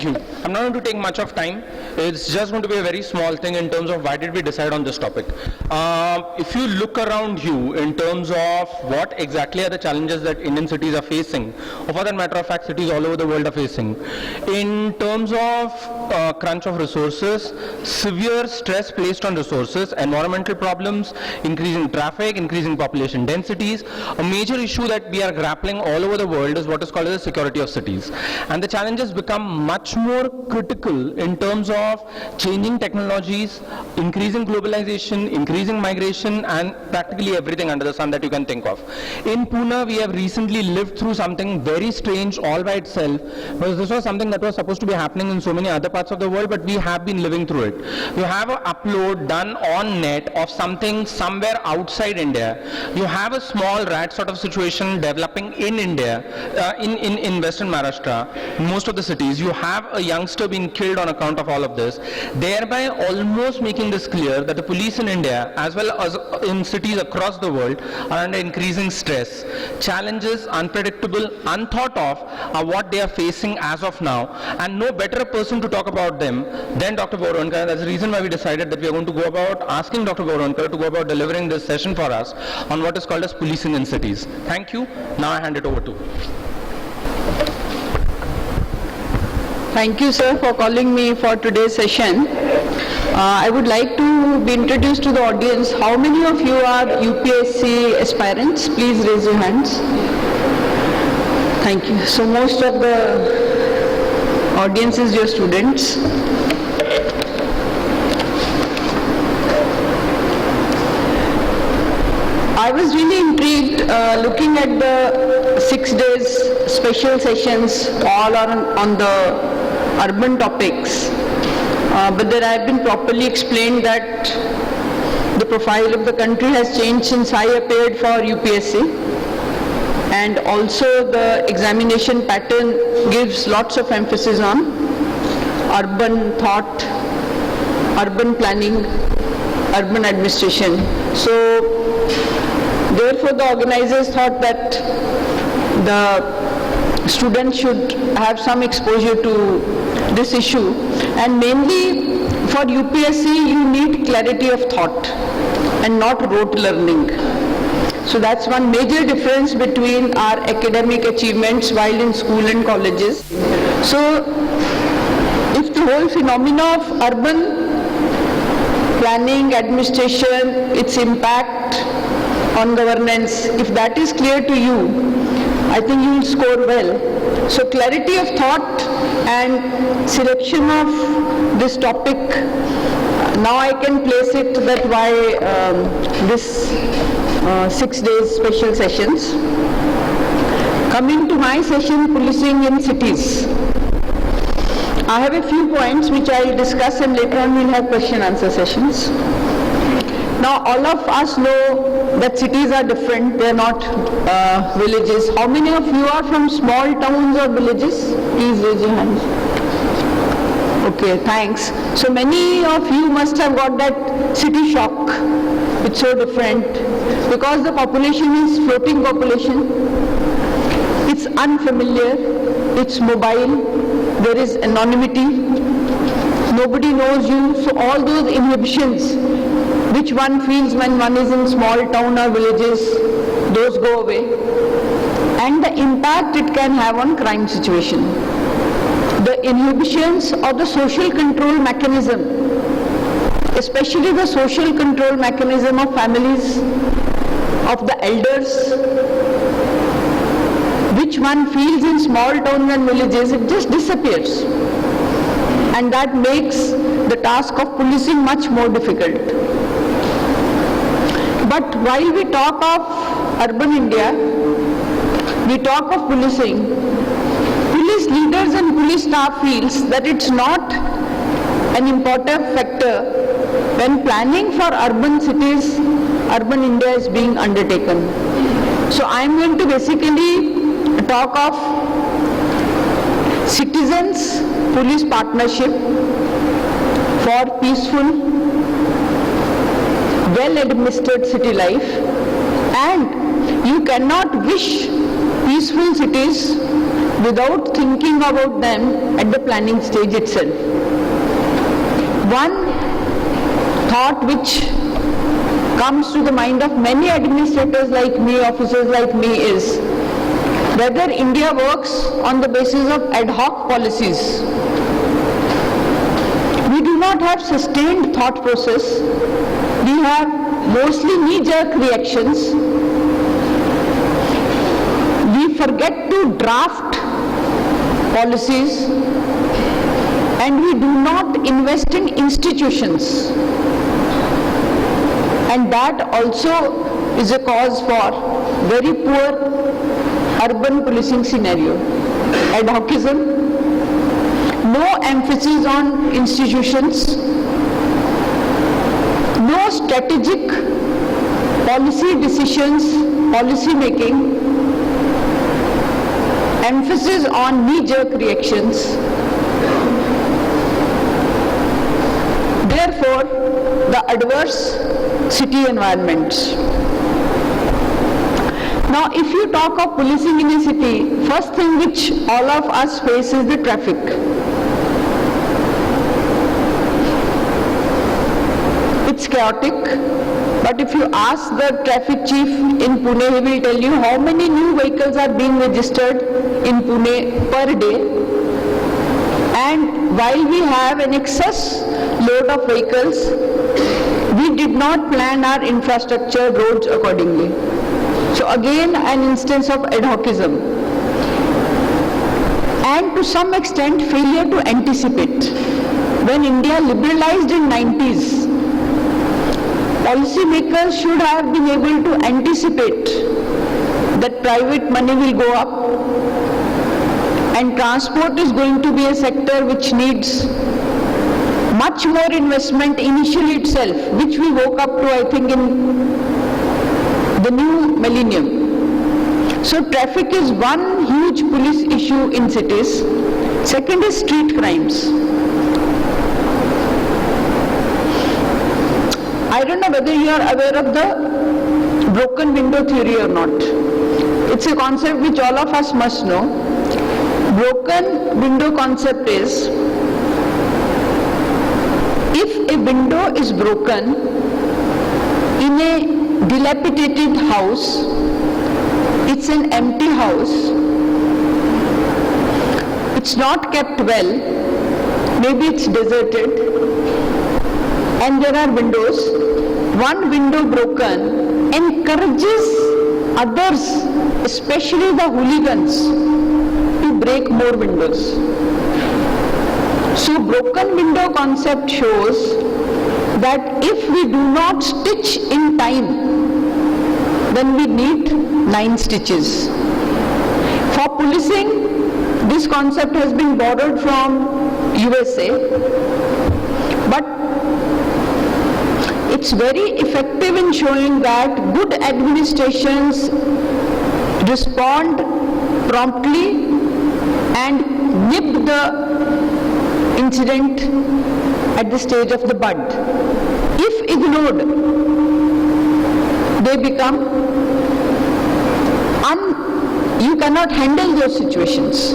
Thank you. I'm not going to take much of time. It's just going to be a very small thing in terms of why did we decide on this topic. If you look around you in terms of what exactly are the challenges that Indian cities are facing, or for that matter of fact cities all over the world are facing, in terms of crunch of resources, severe stress placed on resources, environmental problems, increasing traffic, increasing population densities, a major issue that we are grappling all over the world is what is called as the security of cities. And the challenges become much more critical in terms of changing technologies, increasing globalization, increasing migration, and practically everything under the sun that you can think of. In Pune, we have recently lived through something very strange all by itself, because this was something that was supposed to be happening in so many other parts of the world, but we have been living through it. You have an upload done on net of something somewhere outside India. You have a small rat sort of situation developing in India, in Western Maharashtra, most of the cities. You have a youngster being killed on account of all of this, thereby almost making this clear that the police in India, as well as in cities across the world, are under increasing stress. Challenges, unpredictable, unthought of, are what they are facing as of now, and no better person to talk about them than Dr. Borwankar. That's the reason why we decided that we are going to go about asking Dr. Borwankar to go about delivering this session for us on what is called as policing in cities. Thank you. Now I hand it over to. Thank you, sir, for calling me for today's session. I would like to be introduced to the audience. How many of you are UPSC aspirants? Please raise your hands. Thank you. So most of the audience is your students. I was really intrigued looking at the 6 days special sessions all on the urban topics, but there I have been properly explained that the profile of the country has changed since I appeared for UPSC, and also the examination pattern gives lots of emphasis on urban thought, urban planning, urban administration. So therefore the organizers thought that the students should have some exposure to this issue, and mainly for UPSC you need clarity of thought and not rote learning. So that's one major difference between our academic achievements while in school and colleges. So if the whole phenomena of urban planning, administration, its impact on governance, if that is clear to you, I think you will score well. So clarity of thought and selection of this topic, now I can place it that why this 6 days special sessions. Coming to my session, policing in cities. I have a few points which I will discuss, and later on we will have question answer sessions. Now all of us know that cities are different, they are not villages. How many of you are from small towns or villages? Please raise your hands. Okay, thanks. So many of you must have got that city shock. It's so different because the population is floating population. It's unfamiliar, it's mobile, there is anonymity, nobody knows you. So all those inhibitions which one feels when one is in small town or villages, those go away. And the impact it can have on crime situation. The inhibitions or the social control mechanism, especially the social control mechanism of families, of the elders, which one feels in small towns and villages, it just disappears. And that makes the task of policing much more difficult. But while we talk of urban India, we talk of policing, police leaders and police staff feels that it's not an important factor when planning for urban cities, urban India is being undertaken. So I am going to basically talk of citizens police partnership for peaceful, well-administered city life, and you cannot wish peaceful cities without thinking about them at the planning stage itself. One thought which comes to the mind of many administrators like me, officers like me, is whether India works on the basis of ad hoc policies. We do not have sustained thought process. We have mostly knee-jerk reactions. We forget to draft policies, and we do not invest in institutions. And that also is a cause for very poor urban policing scenario. Ad hocism, no emphasis on institutions, no strategic policy decisions, policy making, emphasis on knee-jerk reactions. Therefore, the adverse city environments. Now, if you talk of policing in a city, first thing which all of us face is the traffic. It's chaotic, but if you ask the traffic chief in Pune, he will tell you how many new vehicles are being registered in Pune per day. And while we have an excess load of vehicles, we did not plan our infrastructure roads accordingly. So again, an instance of ad hocism. And to some extent, failure to anticipate. When India liberalized in 90s, policymakers should have been able to anticipate that private money will go up and transport is going to be a sector which needs much more investment initially itself, which we woke up to, I think, in the new millennium. So traffic is one huge police issue in cities. Second is street crimes. I don't know whether you are aware of the broken window theory or not. It's a concept which all of us must know. Broken window concept is, if a window is broken in a dilapidated house, it's an empty house, it's not kept well, maybe it's deserted, and there are windows, one window broken encourages others, especially the hooligans, to break more windows. So broken window concept shows that if we do not stitch in time, then we need 9 stitches. For policing, this concept has been borrowed from USA, but it's very effective in showing that good administrations respond promptly and nip the incident at the stage of the bud. If ignored, they become you cannot handle those situations.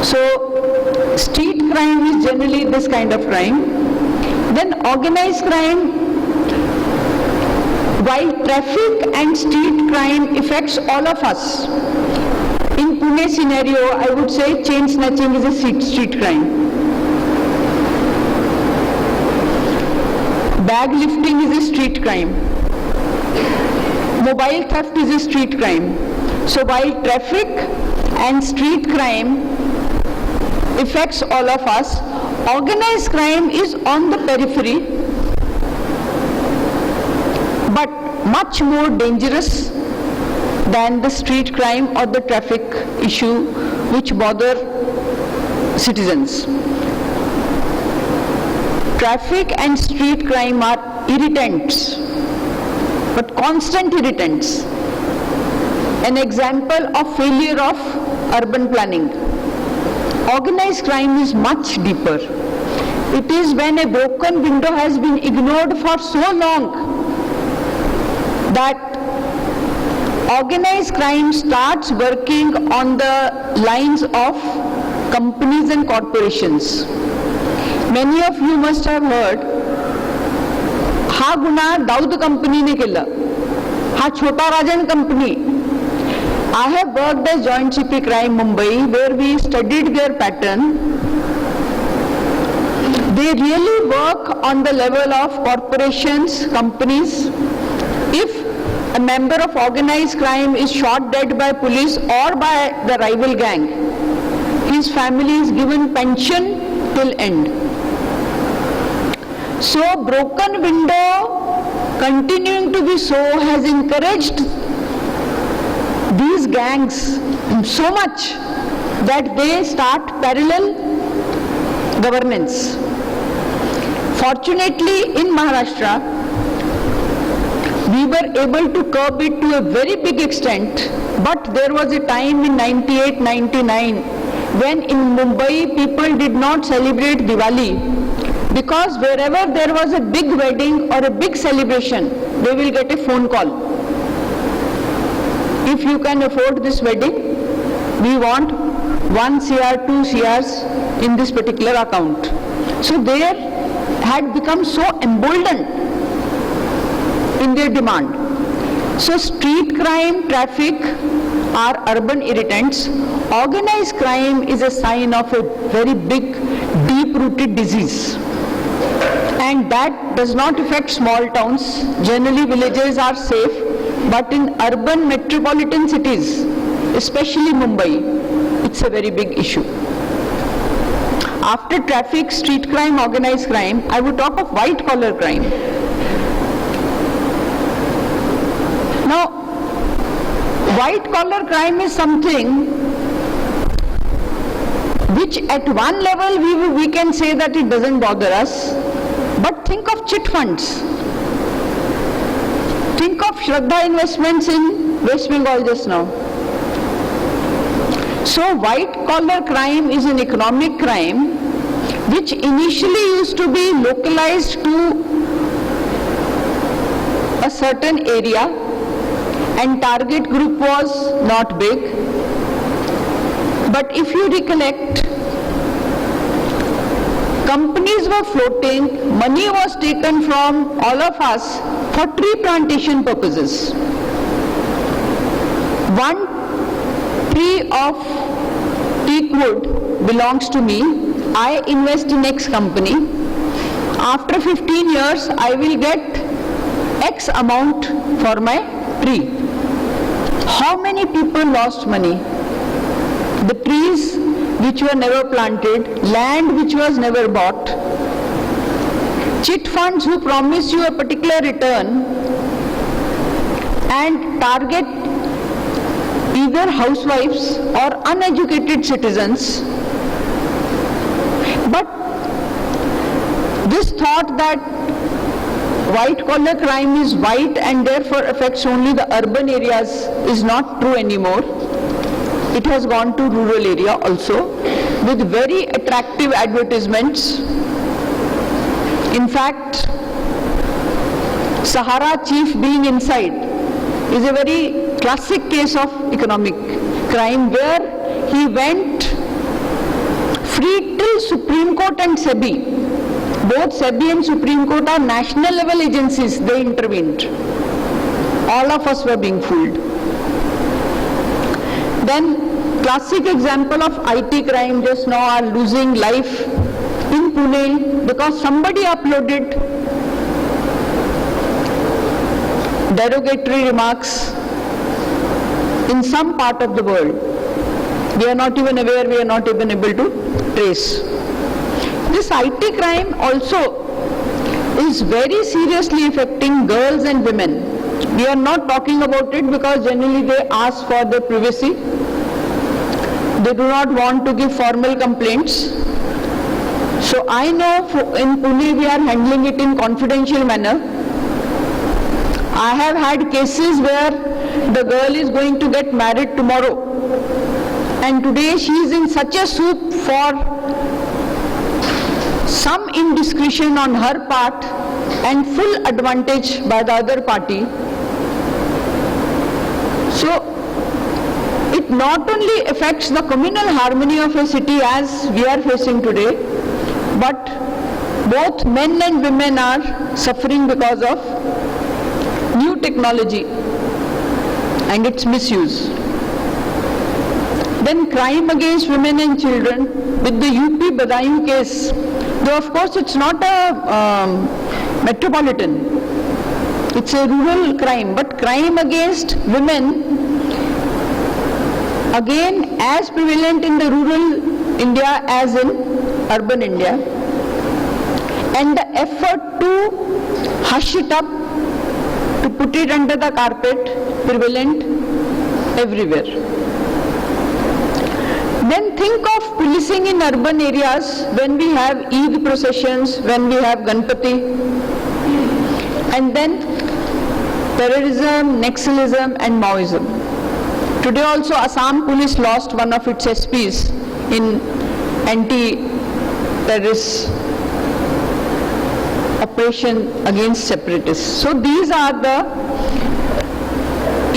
So street crime is generally this kind of crime. Then organized crime, while traffic and street crime affects all of us. In Pune scenario, I would say chain snatching is a street crime. Bag lifting is a street crime. Mobile theft is a street crime. So while traffic and street crime affects all of us, organized crime is on the periphery, but much more dangerous than the street crime or the traffic issue which bother citizens. Traffic and street crime are irritants, but constant irritants. An example of failure of urban planning. Organized crime is much deeper. It is when a broken window has been ignored for so long that organized crime starts working on the lines of companies and corporations. Many of you must have heard, हा गुन्हा दाऊद कंपनीने केला, हा छोटा राजन company. I have worked as Joint CP Crime Mumbai, where we studied their pattern. They really work on the level of corporations, companies. If a member of organized crime is shot dead by police or by the rival gang, his family is given pension till end. So broken window, continuing to be so, has encouraged these gangs so much that they start parallel governance. Fortunately, in Maharashtra, we were able to curb it to a very big extent, but there was a time in 98-99 when in Mumbai people did not celebrate Diwali, because wherever there was a big wedding or a big celebration, they will get a phone call. If you can afford this wedding, we want 1 CR, 2 CRs in this particular account. So they had become so emboldened in their demand. So street crime, traffic are urban irritants. Organized crime is a sign of a very big, deep-rooted disease. And that does not affect small towns. Generally villages are safe, but in urban metropolitan cities, especially Mumbai, it's a very big issue. After traffic, street crime, organized crime, I would talk of white collar crime. Now, white collar crime is something which at one level we can say that it doesn't bother us, but think of chit funds. Think of Shraddha investments in West Bengal just now. So white collar crime is an economic crime which initially used to be localized to a certain area and target group was not big. But if you recollect, companies were floating, money was taken from all of us for tree plantation purposes. One tree of teak wood belongs to me. I invest in X company. After 15 years, I will get X amount for my tree. How many people lost money? The trees which were never planted, land which was never bought, chit funds who promise you a particular return and target either housewives or uneducated citizens. But this thought that white collar crime is white and therefore affects only the urban areas is not true anymore. It has gone to rural area also with very attractive advertisements. In fact, Sahara chief being inside is a very classic case of economic crime where he went free till Supreme Court and SEBI. Both SEBI and Supreme Court are national level agencies, they intervened. All of us were being fooled. Then classic example of IT crime just now are losing life in Pune because somebody uploaded derogatory remarks in some part of the world. We are not even aware, we are not even able to trace. This IT crime also is very seriously affecting girls and women. We are not talking about it because generally they ask for their privacy. They do not want to give formal complaints. So I know in Pune we are handling it in confidential manner. I have had cases where the girl is going to get married tomorrow and today she is in such a soup for some indiscretion on her part and full advantage by the other party. So it not only affects the communal harmony of a city as we are facing today, but both men and women are suffering because of new technology and its misuse. Then crime against women and children with the UP Badaयूं case, though of course it's not a metropolitan, it's a rural crime, but crime against women again as prevalent in the rural India as in urban India, and the effort to hush it up, to put it under the carpet, prevalent everywhere. Then think of policing in urban areas when we have Eid processions, when we have Ganpati, and then terrorism, Naxalism and Maoism. Today also Assam police lost one of its SPs in anti-terrorist operation against separatists. So these are the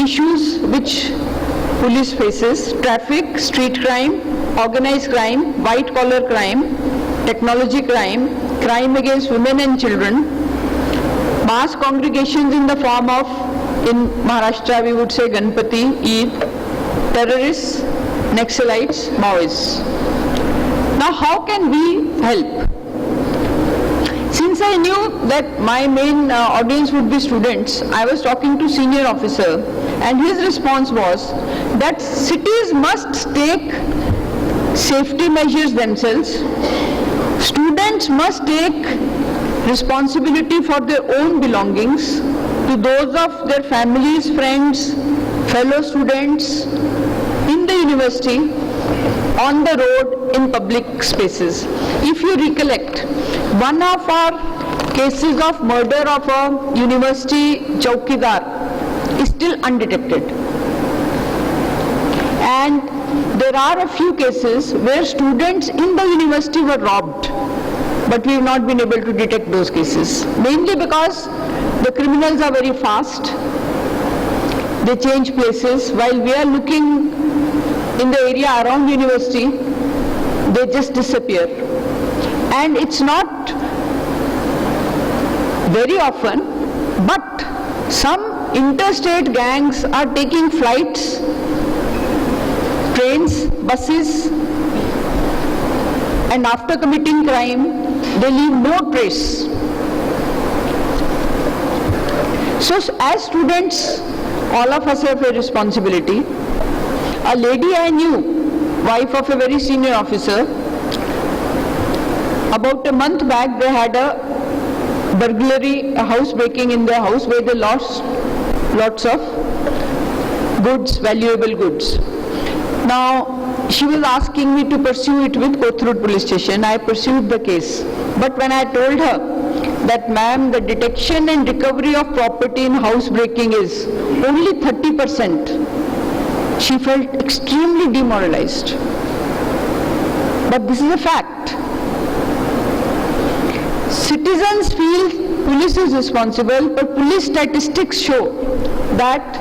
issues which police faces: traffic, street crime, organized crime, white collar crime, technology crime, crime against women and children, mass congregations in the form of, in Maharashtra we would say Ganpati, Eid, terrorists, Naxalites, Maoists. Now how can we help? Since I knew that my main audience would be students, I was talking to senior officer, and his response was that cities must take safety measures themselves. Students must take responsibility for their own belongings to those of their families, friends, fellow students, in the university, on the road, in public spaces. If you recollect, one of our cases of murder of a university chowkidar is still undetected. And there are a few cases where students in the university were robbed, but we have not been able to detect those cases, mainly because the criminals are very fast. They change places. While we are looking in the area around university, they just disappear. And it's not very often, but some interstate gangs are taking flights, trains, buses, and after committing crime, they leave no trace. So as students, all of us have a responsibility. A lady I knew, wife of a very senior officer, about a month back they had a burglary, a house breaking in their house where they lost lots of goods, valuable goods. Now she was asking me to pursue it with Kothurud police station. I pursued the case. But when I told her that, ma'am, the detection and recovery of property in house breaking is only 30%, she felt extremely demoralized. But this is a fact. Citizens feel police is responsible, but police statistics show that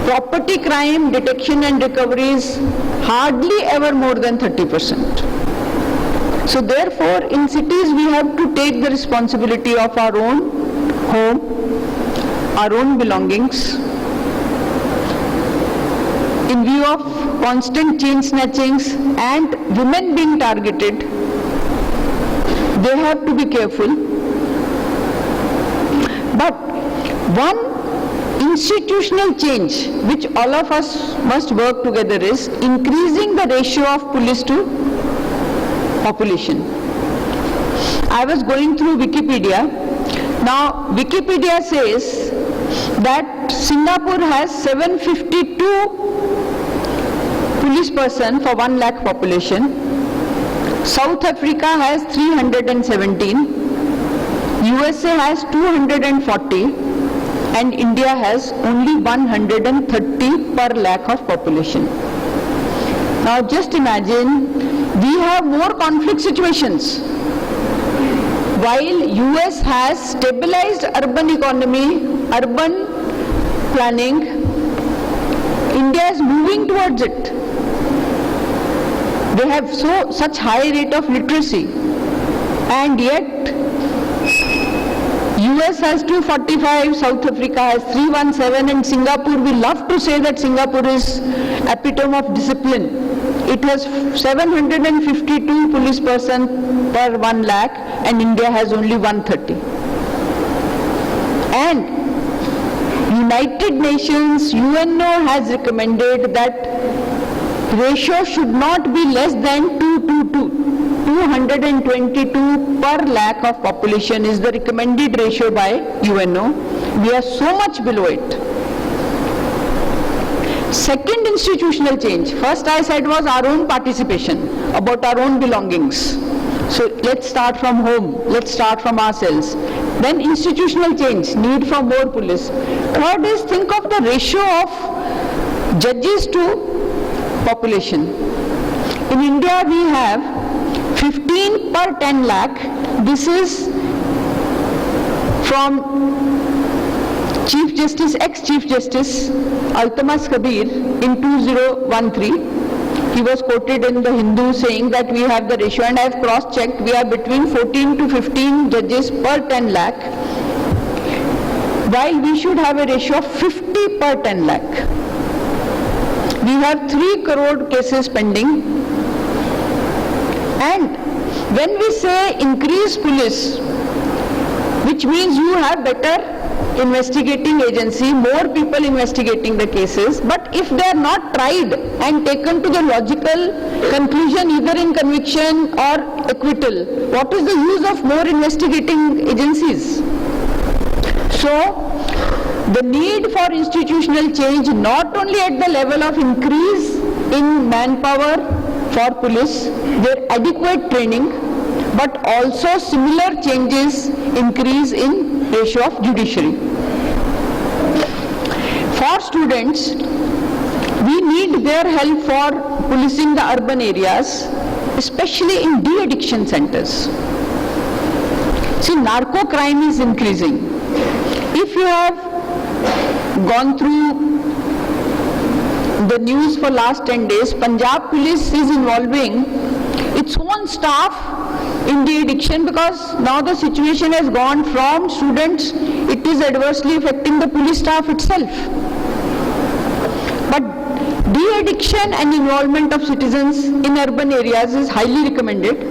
property crime detection and recovery is hardly ever more than 30%. So therefore, in cities we have to take the responsibility of our own home, our own belongings. In view of constant chain snatchings and women being targeted, they have to be careful. But one institutional change which all of us must work together is increasing the ratio of police to population. I was going through Wikipedia. Now Wikipedia says that Singapore has 752 police person for 1 lakh population. South Africa has 317, USA has 240, and India has only 130 per lakh of population. Now just imagine, we have more conflict situations. While US has stabilized urban economy, urban planning, in moving towards it. They have such high rate of literacy, and yet US has 245, South Africa has 317, and Singapore, we love to say that Singapore is epitome of discipline. It has 752 police person per 1 lakh, and India has only 130. And United Nations, UNO has recommended that ratio should not be less than 222. 222 per lakh of population is the recommended ratio by UNO. We are so much below it. Second institutional change, first I said was our own participation, about our own belongings. So let's start from home, let's start from ourselves. Then institutional change, need for more police. Third is think of the ratio of judges to population. In India we have 15 per 10 lakh. This is from Chief Justice, ex-Chief Justice Altamas Kabir in 2013. He was quoted in the Hindu saying that we have the ratio, and I have cross-checked, we are between 14 to 15 judges per 10 lakh, while we should have a ratio of 50 per 10 lakh. We have 3 crore cases pending, and when we say increase police, which means you have better investigating agency, more people investigating the cases, but if they are not tried and taken to the logical conclusion either in conviction or acquittal, what is the use of more investigating agencies? So the need for institutional change, not only at the level of increase in manpower for police, their adequate training, but also similar changes, increase in ratio of judiciary. For students, we need their help for policing the urban areas, especially in de-addiction centers. See, narco crime is increasing. If you have gone through the news for last 10 days, Punjab police is involving its own staff in de-addiction, because now the situation has gone from students, it is adversely affecting the police staff itself. But de-addiction and involvement of citizens in urban areas is highly recommended.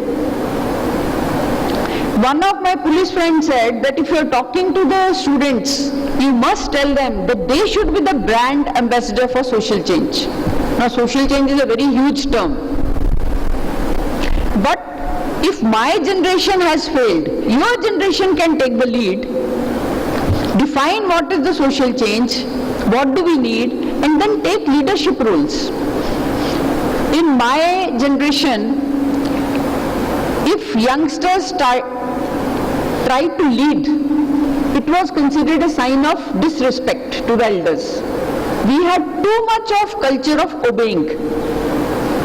One of my police friends said that if you are talking to the students, you must tell them that they should be the brand ambassador for social change. Now, social change is a very huge term. But if my generation has failed, your generation can take the lead, define what is the social change, what do we need, and then take leadership roles. In my generation, if youngsters try to lead, it was considered a sign of disrespect to the elders. We had too much of culture of obeying.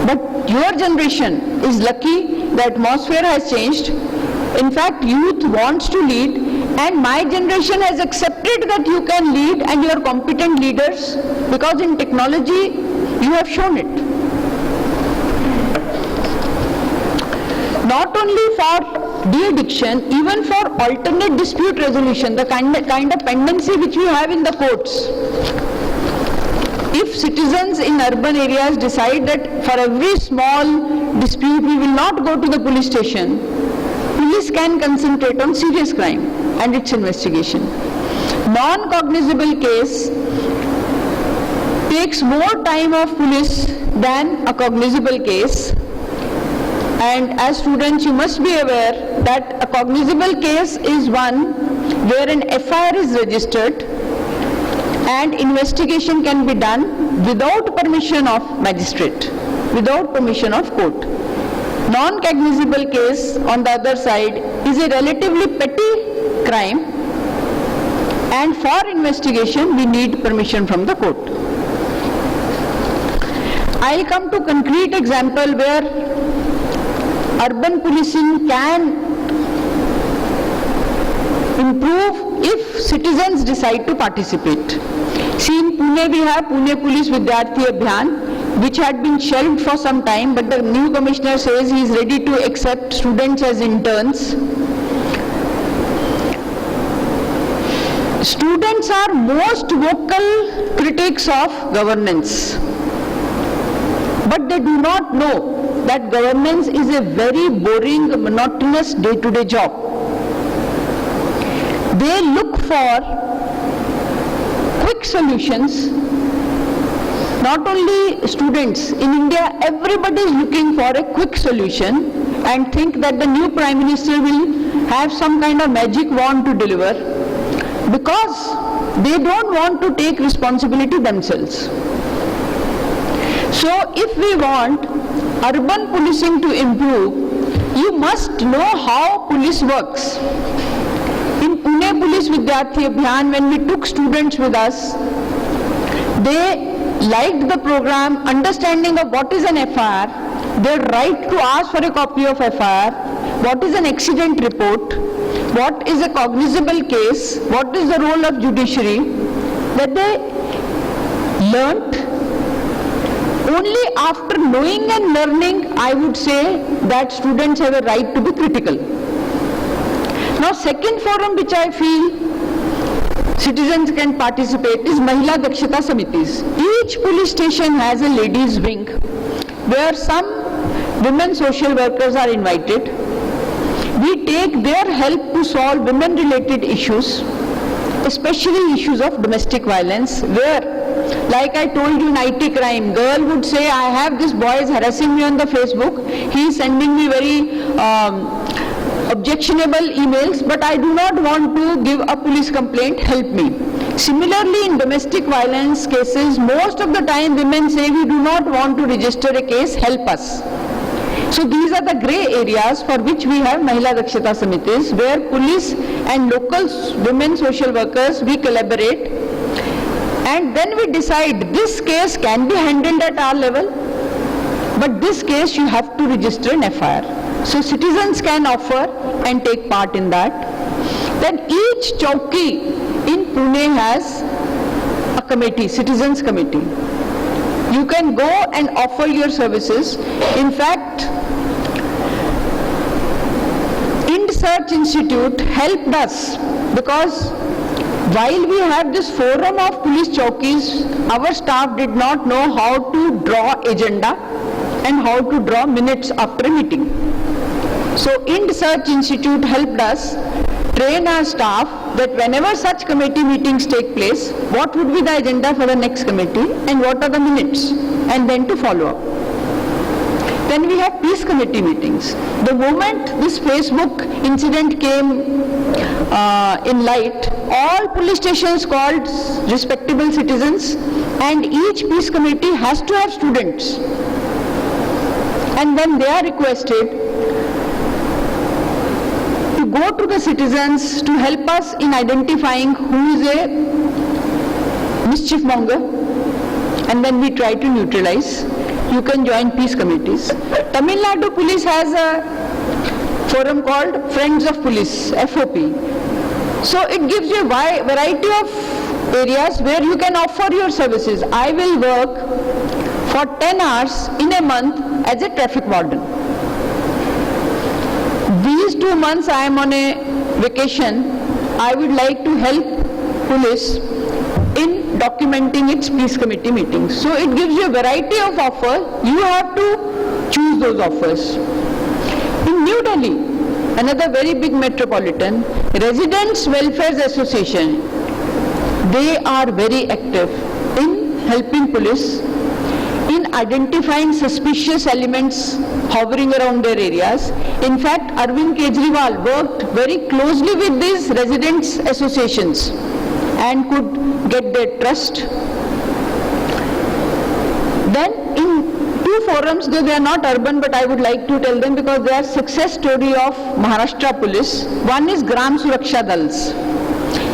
But your generation is lucky, the atmosphere has changed. In fact, youth wants to lead, and my generation has accepted that you can lead and you are competent leaders, because in technology you have shown it. Not only for de-addiction, even for alternate dispute resolution, the kind of pendency which we have in the courts. If citizens in urban areas decide that for every small dispute we will not go to the police station, police can concentrate on serious crime and its investigation. Non-cognizable case takes more time of police than a cognizable case, and as students you must be aware that a cognizable case is one where an FIR is registered and investigation can be done without permission of magistrate, without permission of court. Non-cognizable case, on the other side, is a relatively petty crime, and for investigation we need permission from the court. I'll come to concrete example where urban policing can improve if citizens decide to participate. See, in Pune we have Pune Police Vidyarthi Abhiyan, which had been shelved for some time, but the new commissioner says he is ready to accept students as interns. Students are most vocal critics of governance, but they do not know that governance is a very boring, monotonous day-to-day job. They look for quick solutions. Not only students, in India everybody is looking for a quick solution and think that the new Prime Minister will have some kind of magic wand to deliver, because they don't want to take responsibility themselves. So if we want urban policing to improve, you must know how police works. In Pune Police Vidyarthi Abhiyan, when we took students with us, they liked the program, understanding of what is an FIR, their right to ask for a copy of FIR, what is an accident report, what is a cognizable case, what is the role of judiciary, that they learnt. Only after knowing and learning, I would say that students have a right to be critical. Now, second forum which I feel citizens can participate is Mahila Dakshata Samitis. Each police station has a ladies' wing where some women social workers are invited. We take their help to solve women-related issues, especially issues of domestic violence, where, like I told you in IT crime, girl would say, I have this boy is harassing me on the Facebook, he is sending me very objectionable emails, but I do not want to give a police complaint, help me. Similarly, in domestic violence cases, most of the time women say, we do not want to register a case, help us. So these are the grey areas for which we have Mahila Dakshata Samitis, where police and local women social workers, we collaborate, and then we decide this case can be handled at our level, but this case you have to register an FIR. So citizens can offer and take part in that. Then each chowki in Pune has a committee, citizens committee. You can go and offer your services. In fact, Search Institute helped us, because while we have this forum of police chowkis, our staff did not know how to draw agenda and how to draw minutes after a meeting. So Ind Search Institute helped us train our staff that whenever such committee meetings take place, what would be the agenda for the next committee and what are the minutes, and then to follow up. Then we have peace committee meetings. The moment this Facebook incident came in light, all police stations called respectable citizens, and each peace committee has to have students. And then they are requested to go to the citizens to help us in identifying who is a mischief monger, and then we try to neutralize. You can join peace committees. Tamil Nadu Police has a forum called Friends of Police, FOP. So it gives you a variety of areas where you can offer your services. I will work for 10 hours in a month as a traffic warden. These 2 months I am on a vacation. I would like to help police in documenting its peace committee meetings. So it gives you a variety of offers. You have to choose those offers. In New Delhi, another very big metropolitan, Residents Welfare Association, they are very active in helping police in identifying suspicious elements hovering around their areas. In fact, Arvind Kejriwal worked very closely with these residents associations and could get their trust. Then in 2 forums, though they are not urban, but I would like to tell them because they are success story of Maharashtra police. One is Gram Suraksha Dals.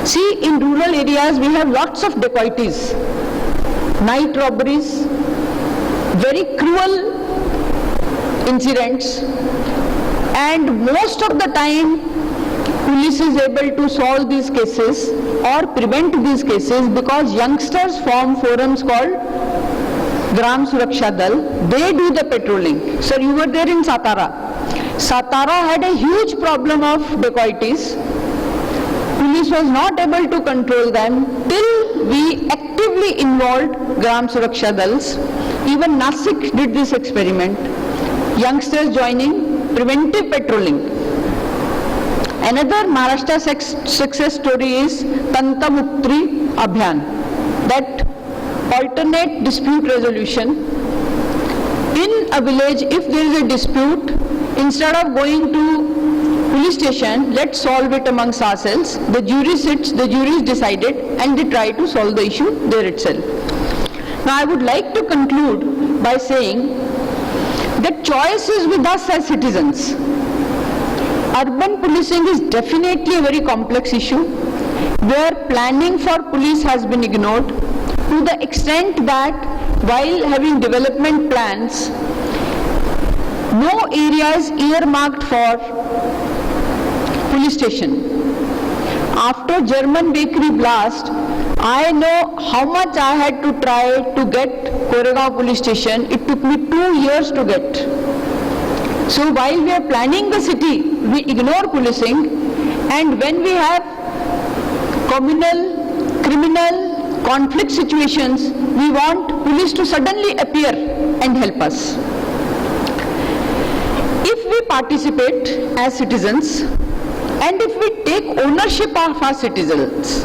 See, in rural areas we have lots of dacoities, night robberies, very cruel incidents, and most of the time police is able to solve these cases or prevent these cases because youngsters form forums called Gram Suraksha Dal. They do the patrolling. Sir, you were there in Satara. Satara had a huge problem of dacoities. Police was not able to control them till we actively involved Gram Suraksha Dals. Even Nasik did this experiment. Youngsters joining preventive patrolling. Another Maharashtra success story is Tanta Mukti Abhiyan, that alternate dispute resolution. In a village, if there is a dispute, instead of going to police station, let's solve it amongst ourselves. The jury sits, the jury is decided, and they try to solve the issue there itself. Now I would like to conclude by saying that choice is with us as citizens. Urban policing is definitely a very complex issue where planning for police has been ignored to the extent that while having development plans, no area is earmarked for police station. After German bakery blast, I know how much I had to try to get Koregaon police station. It took me 2 years to get. So while we are planning the city, we ignore policing, and when we have communal, criminal, conflict situations, we want police to suddenly appear and help us. If we participate as citizens and if we take ownership of our citizens,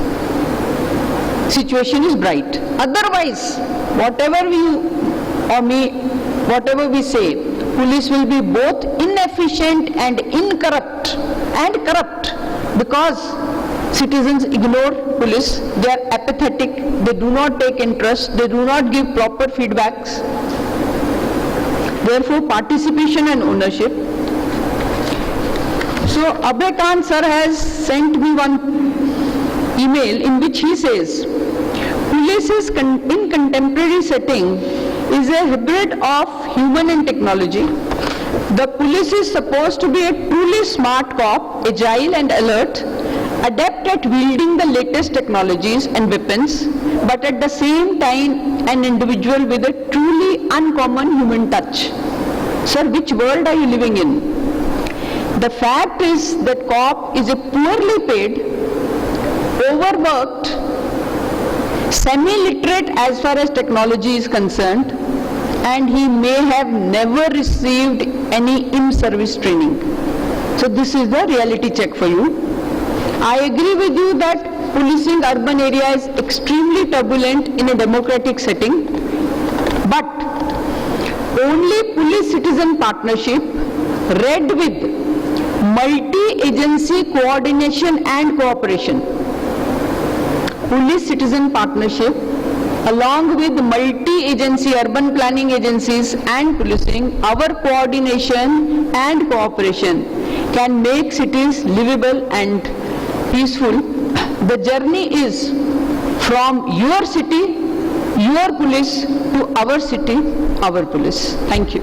situation is bright. Otherwise, whatever we say, police will be both inefficient and corrupt because citizens ignore police, they are apathetic, they do not take interest, they do not give proper feedbacks. Therefore, participation and ownership. So, Abhay Khan sir has sent me one email in which he says, police is in contemporary setting is a hybrid of human and technology. The police is supposed to be a truly smart cop, agile and alert, adept at wielding the latest technologies and weapons, but at the same time an individual with a truly uncommon human touch. Sir, which world are you living in? The fact is that cop is a poorly paid, overworked, semi-literate as far as technology is concerned, and he may have never received any in-service training. So this is the reality check for you. I agree with you that policing urban area is extremely turbulent in a democratic setting, but only police-citizen partnership read with multi-agency coordination and cooperation. Police-citizen partnership along with multi-agency urban planning agencies and policing, our coordination and cooperation can make cities livable and peaceful. The journey is from your city, your police, to our city, our police. Thank you.